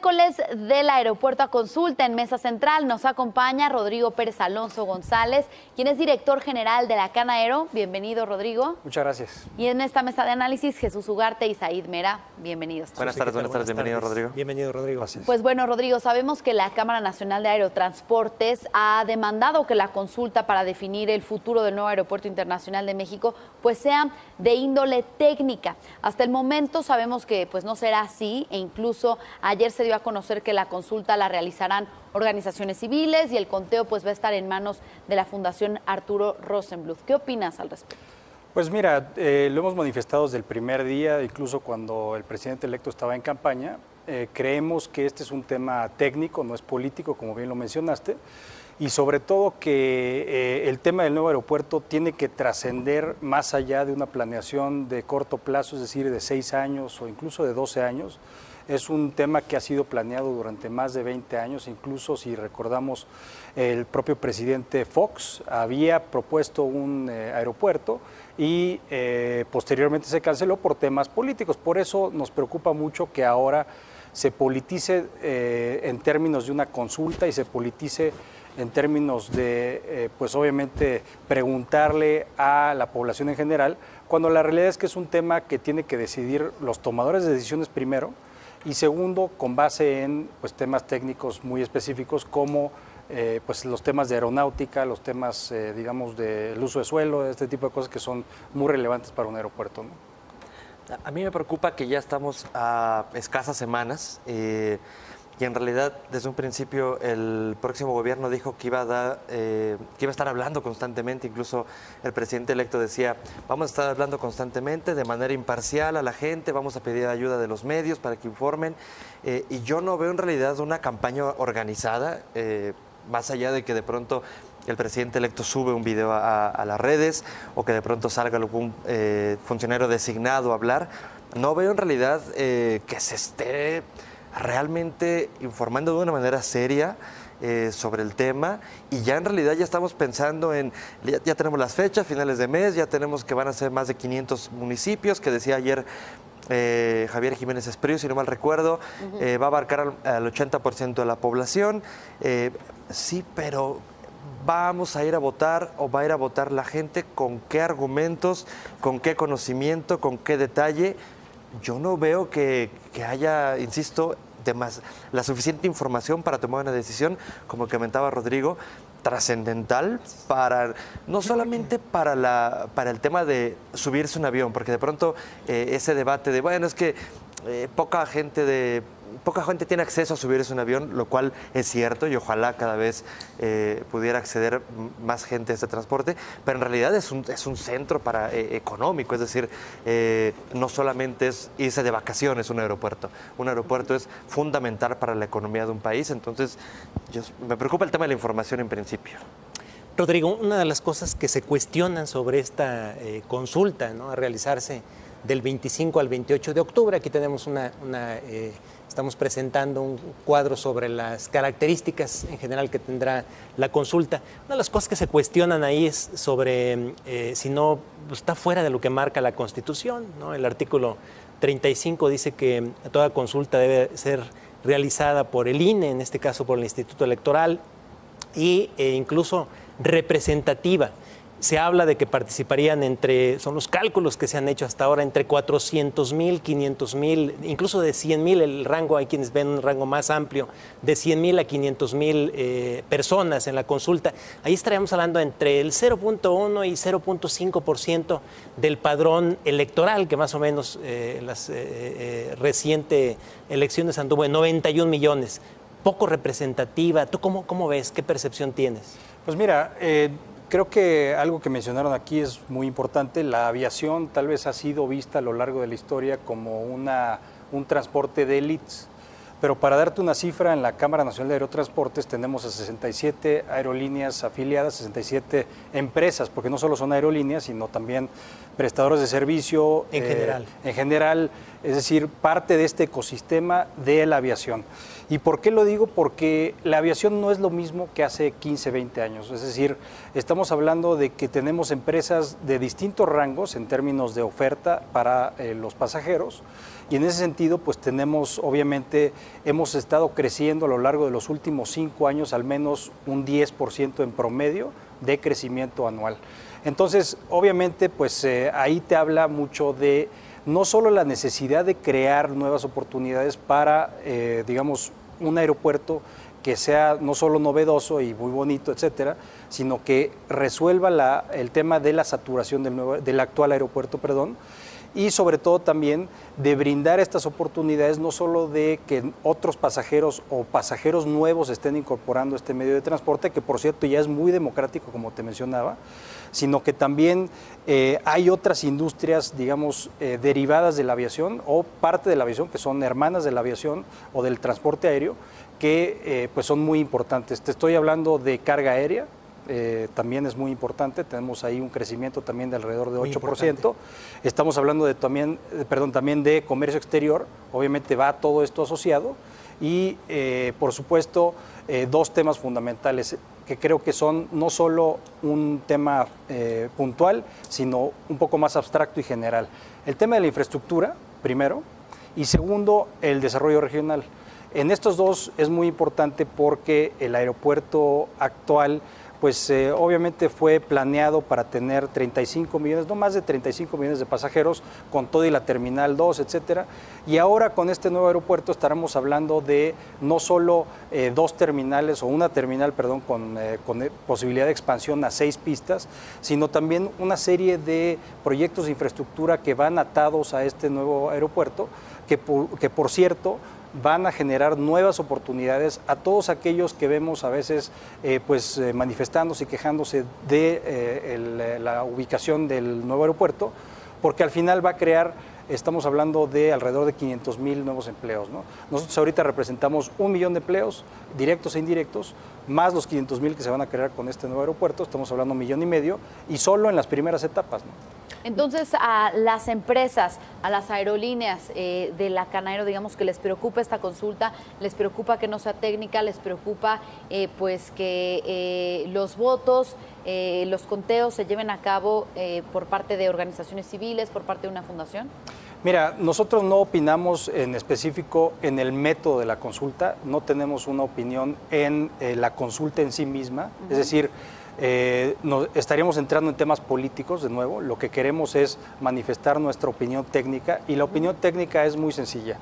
Miércoles del aeropuerto a consulta en Mesa Central nos acompaña Rodrigo Pérez Alonso González, quien es director general de la Canaero. Bienvenido, Rodrigo. Muchas gracias. Y en esta mesa de análisis, Jesús Ugarte y Said Mera. Bienvenidos. Buenas tardes, bienvenido, Rodrigo. Bienvenido, Rodrigo. Gracias. Pues bueno, Rodrigo, sabemos que la Cámara Nacional de Aerotransportes ha demandado que la consulta para definir el futuro del nuevo Aeropuerto Internacional de México pues sea de índole técnica. Hasta el momento sabemos que pues no será así e incluso ayer se dio a conocer que la consulta la realizarán organizaciones civiles y el conteo pues va a estar en manos de la Fundación Arturo Rosenbluth. ¿Qué opinas al respecto? Pues mira, lo hemos manifestado desde el primer día, incluso cuando el presidente electo estaba en campaña. Creemos que este es un tema técnico, no es político, como bien lo mencionaste, y sobre todo que el tema del nuevo aeropuerto tiene que trascender más allá de una planeación de corto plazo, es decir, de 6 años o incluso de 12 años. Es un tema que ha sido planeado durante más de 20 años, incluso si recordamos el propio presidente Fox había propuesto un aeropuerto y posteriormente se canceló por temas políticos. Por eso nos preocupa mucho que ahora se politice en términos de una consulta y se politice en términos de, pues obviamente, preguntarle a la población en general, cuando la realidad es que es un tema que tiene que decidir los tomadores de decisiones primero, y segundo, con base en pues, temas técnicos muy específicos como pues, los temas de aeronáutica, los temas, digamos, del uso de suelo, este tipo de cosas que son muy relevantes para un aeropuerto, ¿no? A mí me preocupa que ya estamos a escasas semanas y en realidad desde un principio el próximo gobierno dijo que iba a estar hablando constantemente. Incluso el presidente electo decía, vamos a estar hablando constantemente de manera imparcial a la gente, vamos a pedir ayuda de los medios para que informen, y yo no veo en realidad una campaña organizada, más allá de que de pronto el presidente electo sube un video a las redes o que de pronto salga algún funcionario designado a hablar. No veo en realidad que se esté realmente informando de una manera seria sobre el tema, y ya en realidad ya estamos pensando en, ya tenemos las fechas, finales de mes, ya tenemos que van a ser más de 500 municipios, que decía ayer Javier Jiménez Espriu, si no mal recuerdo, va a abarcar al 80% de la población. Sí, pero ¿vamos a ir a votar o va a ir a votar la gente con qué argumentos, con qué conocimiento, con qué detalle? Yo no veo que haya, insisto, la suficiente información para tomar una decisión, como comentaba Rodrigo, trascendental para no solamente para el tema de subirse un avión, porque de pronto ese debate de, bueno, es que poca gente tiene acceso a subirse un avión, lo cual es cierto, y ojalá cada vez pudiera acceder más gente a este transporte, pero en realidad es un centro económico, es decir, no solamente es irse de vacaciones un aeropuerto es fundamental para la economía de un país. Entonces me preocupa el tema de la información en principio. Rodrigo, una de las cosas que se cuestionan sobre esta consulta, ¿no?, a realizarse del 25 al 28 de octubre, aquí tenemos estamos presentando un cuadro sobre las características en general que tendrá la consulta. Una de las cosas que se cuestionan ahí es sobre si no está fuera de lo que marca la Constitución, ¿no? El artículo 35 dice que toda consulta debe ser realizada por el INE, en este caso por el Instituto Electoral, e incluso representativa. Se habla de que participarían son los cálculos que se han hecho hasta ahora, entre 400,000, 500,000, incluso de 100,000 el rango. Hay quienes ven un rango más amplio, de 100,000 a 500,000 personas en la consulta. Ahí estaríamos hablando entre el 0.1 y 0.5% del padrón electoral, que más o menos las recientes elecciones anduvo en 91 millones. Poco representativa. ¿Tú cómo ves? ¿Qué percepción tienes? Pues mira, creo que algo que mencionaron aquí es muy importante. La aviación tal vez ha sido vista a lo largo de la historia como un transporte de élites, pero para darte una cifra, en la Cámara Nacional de Aerotransportes tenemos a 67 aerolíneas afiliadas, 67 empresas, porque no solo son aerolíneas, sino también prestadores de servicio. En general, es decir, parte de este ecosistema de la aviación. ¿Y por qué lo digo? Porque la aviación no es lo mismo que hace 15, 20 años. Es decir, estamos hablando de que tenemos empresas de distintos rangos en términos de oferta para los pasajeros. Y en ese sentido, pues tenemos, obviamente, hemos estado creciendo a lo largo de los últimos 5 años al menos un 10% en promedio de crecimiento anual. Entonces, obviamente, pues ahí te habla mucho de no solo la necesidad de crear nuevas oportunidades para, digamos, un aeropuerto que sea no solo novedoso y muy bonito, etcétera, sino que resuelva el tema de la saturación del actual aeropuerto, y sobre todo también de brindar estas oportunidades, no solo de que otros pasajeros o pasajeros nuevos estén incorporando este medio de transporte, que por cierto ya es muy democrático, como te mencionaba, sino que también hay otras industrias, digamos, derivadas de la aviación o parte de la aviación, que son hermanas de la aviación o del transporte aéreo, que pues son muy importantes. Te estoy hablando de carga aérea. También es muy importante, tenemos ahí un crecimiento también de alrededor de 8%. Estamos hablando de también de comercio exterior, obviamente va todo esto asociado, y por supuesto 2 temas fundamentales que creo que son no solo un tema puntual, sino un poco más abstracto y general. El tema de la infraestructura, primero, y segundo, el desarrollo regional. En estos 2 es muy importante porque el aeropuerto actual pues obviamente fue planeado para tener 35 millones, no más de 35 millones de pasajeros, con todo y la Terminal 2, etcétera. Y ahora con este nuevo aeropuerto estaremos hablando de no solo 2 terminales o una terminal, con posibilidad de expansión a 6 pistas, sino también una serie de proyectos de infraestructura que van atados a este nuevo aeropuerto, que por cierto van a generar nuevas oportunidades a todos aquellos que vemos a veces manifestándose y quejándose de la ubicación del nuevo aeropuerto, porque al final va a crear, estamos hablando de alrededor de 500,000 nuevos empleos, ¿no? Nosotros ahorita representamos 1 millón de empleos, directos e indirectos, más los 500,000 que se van a crear con este nuevo aeropuerto, estamos hablando de 1,5 millones, y solo en las primeras etapas, ¿no? Entonces, a las empresas, a las aerolíneas de la Can-Aero, digamos que les preocupa esta consulta, les preocupa que no sea técnica, les preocupa pues que los votos, los conteos se lleven a cabo por parte de organizaciones civiles, por parte de una fundación. Mira, nosotros no opinamos en específico en el método de la consulta, no tenemos una opinión en la consulta en sí misma, es decir, estaríamos entrando en temas políticos de nuevo. Lo que queremos es manifestar nuestra opinión técnica, y la opinión técnica es muy sencilla.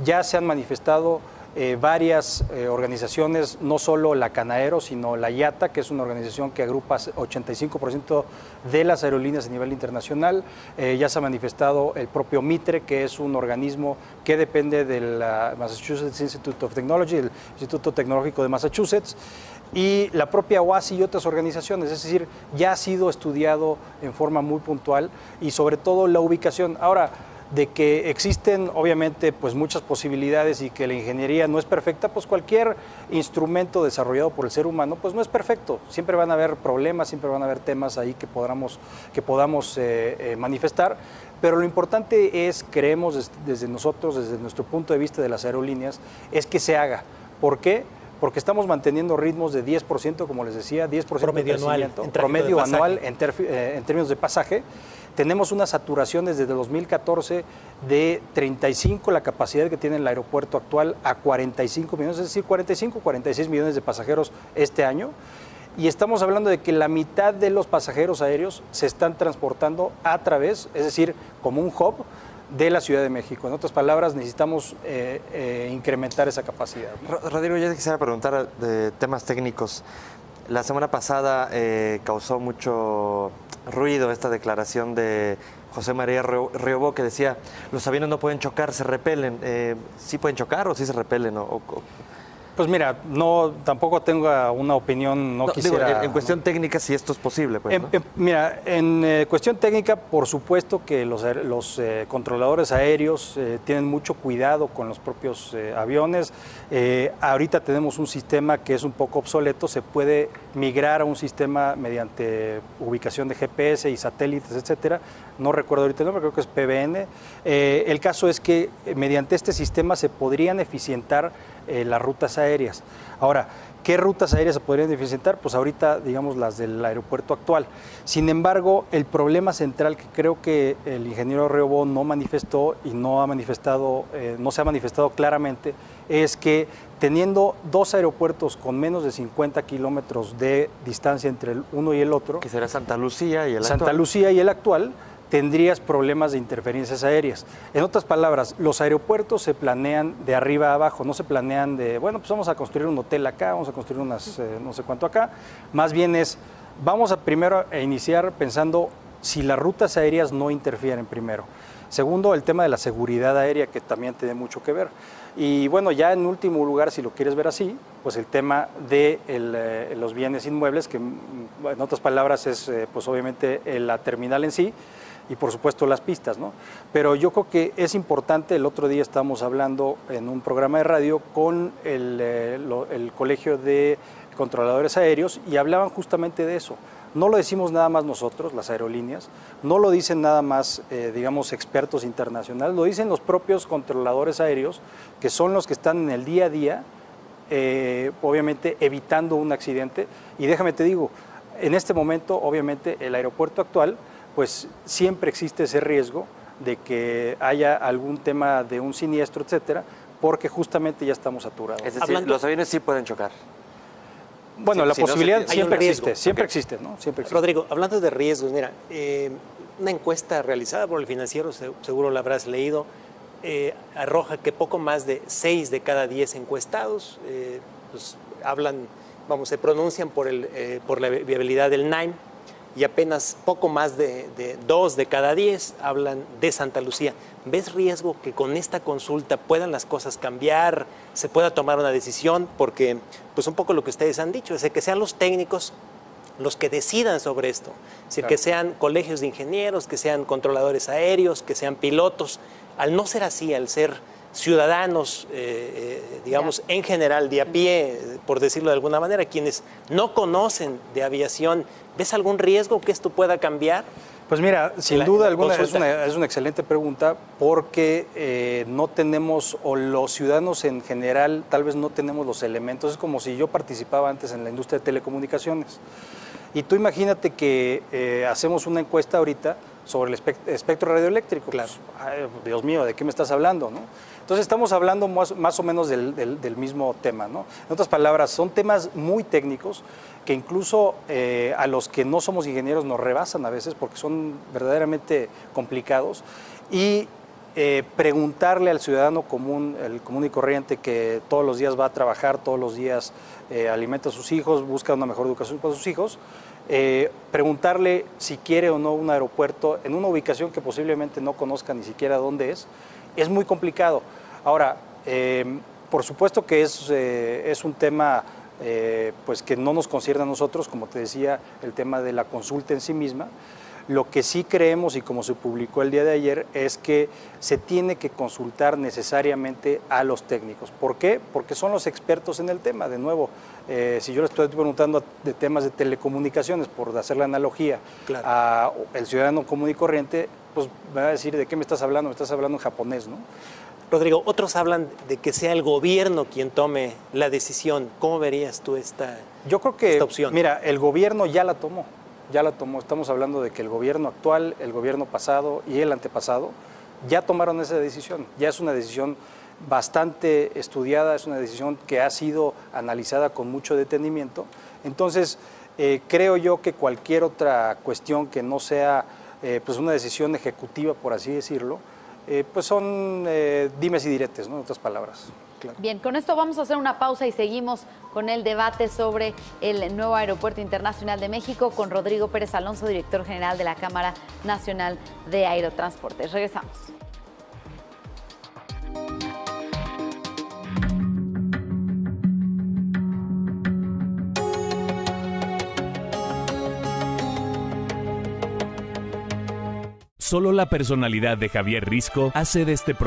Ya se han manifestado varias organizaciones, no solo la Can-Aero, sino la IATA, que es una organización que agrupa 85% de las aerolíneas a nivel internacional. Ya se ha manifestado el propio Mitre, que es un organismo que depende del Massachusetts Institute of Technology, el Instituto Tecnológico de Massachusetts, y la propia OASI y otras organizaciones. Es decir, ya ha sido estudiado en forma muy puntual, y sobre todo la ubicación. Ahora, de que existen obviamente pues muchas posibilidades y que la ingeniería no es perfecta, pues cualquier instrumento desarrollado por el ser humano pues no es perfecto. Siempre van a haber problemas, siempre van a haber temas ahí que podamos manifestar, pero lo importante es, creemos desde nosotros, desde nuestro punto de vista de las aerolíneas, es que se haga. ¿Por qué? Porque estamos manteniendo ritmos de 10%, como les decía, 10% promedio de crecimiento, promedio anual en términos de pasaje. Tenemos una saturación desde 2014 de 35, la capacidad que tiene el aeropuerto actual, a 45 millones, es decir, 45, 46 millones de pasajeros este año. Y estamos hablando de que la mitad de los pasajeros aéreos se están transportando a través, es decir, como un hub de la Ciudad de México. En otras palabras, necesitamos incrementar esa capacidad. Rodrigo, yo quisiera preguntar de temas técnicos. La semana pasada causó mucho ruido esta declaración de José María Riobó, que decía, los aviones no pueden chocar, se repelen. ¿Sí pueden chocar o sí se repelen? Pues mira, tampoco tengo una opinión, quisiera... Digo, en cuestión técnica, si esto es posible. Pues, ¿no? Mira, en cuestión técnica, por supuesto que los controladores aéreos tienen mucho cuidado con los propios aviones. Ahorita tenemos un sistema que es un poco obsoleto, se puede migrar a un sistema mediante ubicación de GPS y satélites, etcétera. No recuerdo ahorita el nombre, creo que es PBN. El caso es que mediante este sistema se podrían eficientar las rutas aéreas. Ahora, ¿qué rutas aéreas se podrían eficientar? Pues ahorita, digamos, las del aeropuerto actual. Sin embargo, el problema central que creo que el ingeniero Reobó no manifestó y no se ha manifestado claramente es que teniendo dos aeropuertos con menos de 50 kilómetros de distancia entre el uno y el otro, que será Santa Lucía y el Santa actual. Lucía y el actual, tendrías problemas de interferencias aéreas. En otras palabras, los aeropuertos se planean de arriba a abajo, no se planean de, bueno, pues vamos a construir un hotel acá, vamos a construir unas no sé cuánto acá. Más bien vamos a primero iniciar pensando si las rutas aéreas no interfieren primero. Segundo, el tema de la seguridad aérea, que también tiene mucho que ver. Y bueno, ya en último lugar, si lo quieres ver así, pues el tema de los bienes inmuebles, que en otras palabras es pues obviamente la terminal en sí, y por supuesto las pistas, ¿no? Pero yo creo que es importante, el otro día estábamos hablando en un programa de radio con el Colegio de Controladores Aéreos y hablaban justamente de eso. No lo decimos nada más nosotros, las aerolíneas, no lo dicen nada más, digamos, expertos internacionales, lo dicen los propios controladores aéreos, que son los que están en el día a día, obviamente evitando un accidente. Y déjame te digo, en este momento, obviamente, el aeropuerto actual, pues siempre existe ese riesgo de que haya algún tema de un siniestro, etcétera, porque justamente ya estamos saturados. Es decir, los aviones sí pueden chocar. Bueno, Sí, la si no posibilidad siempre riesgo. existe, siempre existe, ¿no? Siempre existe. Rodrigo, hablando de riesgos, mira, una encuesta realizada por el Financiero, seguro la habrás leído, arroja que poco más de 6 de cada 10 encuestados pues, se pronuncian por la viabilidad del NAIM, y apenas poco más de 2 de cada 10 hablan de Santa Lucía. ¿Ves riesgo que con esta consulta puedan las cosas cambiar, se pueda tomar una decisión? Porque, pues un poco lo que ustedes han dicho, es que sean los técnicos los que decidan sobre esto. Es decir, claro, que sean colegios de ingenieros, que sean controladores aéreos, que sean pilotos. Al no ser así, al ser ciudadanos, digamos, en general, de a pie, por decirlo de alguna manera, quienes no conocen de aviación, ¿ves algún riesgo que esto pueda cambiar? Pues mira, sin duda alguna es una excelente pregunta, porque no tenemos, o los ciudadanos en general, tal vez no tenemos los elementos. Es como si yo participaba antes en la industria de telecomunicaciones. Y tú imagínate que hacemos una encuesta ahorita sobre el espectro radioeléctrico. Claro. Pues, ay, Dios mío, ¿de qué me estás hablando, no? Entonces estamos hablando más o menos del mismo tema, ¿no? En otras palabras, son temas muy técnicos que incluso a los que no somos ingenieros nos rebasan a veces porque son verdaderamente complicados. Y preguntarle al ciudadano común, el común y corriente, que todos los días va a trabajar, todos los días alimenta a sus hijos, busca una mejor educación para sus hijos, preguntarle si quiere o no un aeropuerto en una ubicación que posiblemente no conozca ni siquiera dónde es muy complicado. Ahora, por supuesto que es un tema pues que no nos concierne a nosotros, como te decía, el tema de la consulta en sí misma. Lo que sí creemos, y como se publicó el día de ayer, es que se tiene que consultar necesariamente a los técnicos. ¿Por qué? Porque son los expertos en el tema. De nuevo, si yo le estoy preguntando de temas de telecomunicaciones, por hacer la analogía, claro, al ciudadano común y corriente, pues me va a decir, ¿de qué me estás hablando? Me estás hablando en japonés, ¿no? Rodrigo, otros hablan de que sea el gobierno quien tome la decisión. ¿Cómo verías tú esta opción? Yo creo que, mira, el gobierno ya la tomó. Estamos hablando de que el gobierno actual, el gobierno pasado y el antepasado ya tomaron esa decisión. Ya es una decisión bastante estudiada, es una decisión que ha sido analizada con mucho detenimiento. Entonces, creo yo que cualquier otra cuestión que no sea pues una decisión ejecutiva, por así decirlo, pues son dimes y diretes, ¿no? En otras palabras. Claro. Bien, con esto vamos a hacer una pausa y seguimos con el debate sobre el nuevo Aeropuerto Internacional de México con Rodrigo Pérez Alonso, director general de la Cámara Nacional de Aerotransportes. Regresamos. Solo la personalidad de Javier Risco hace de este programa